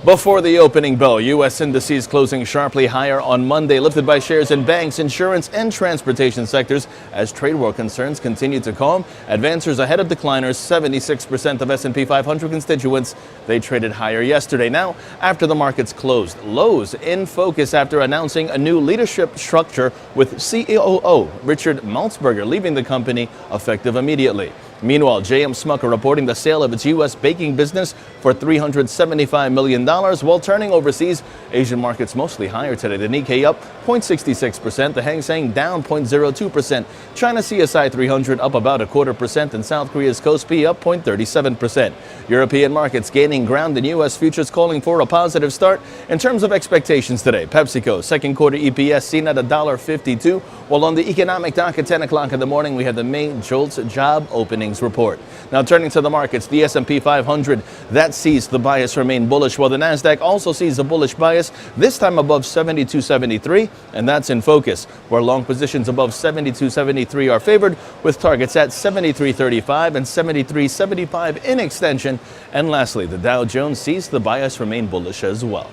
Before the opening bell, U.S. indices closing sharply higher on Monday, lifted by shares in banks, insurance, and transportation sectors as trade war concerns continue to calm. Advancers ahead of decliners. 76% of S&P 500 constituents, they traded higher yesterday. Now, after the markets closed, Lowe's in focus after announcing a new leadership structure with COO Richard Maltzberger leaving the company effective immediately. Meanwhile, J.M. Smucker reporting the sale of its U.S. baking business for $375 million while turning overseas. Asian markets mostly higher today. The Nikkei up 0.66%, the Hang Seng down 0.02%. China CSI 300 up about 0.25%, and South Korea's Kospi up 0.37%. European markets gaining ground, and U.S. futures calling for a positive start. In terms of expectations today, PepsiCo second quarter EPS seen at $1.52, while on the economic dock at 10 o'clock in the morning we had the May JOLTS job opening report. Now turning to the markets, the S&P 500 that sees the bias remain bullish, while the Nasdaq also sees a bullish bias, this time above 72.73, and that's in focus, where long positions above 72.73 are favored, with targets at 73.35 and 73.75 in extension. And lastly, the Dow Jones sees the bias remain bullish as well.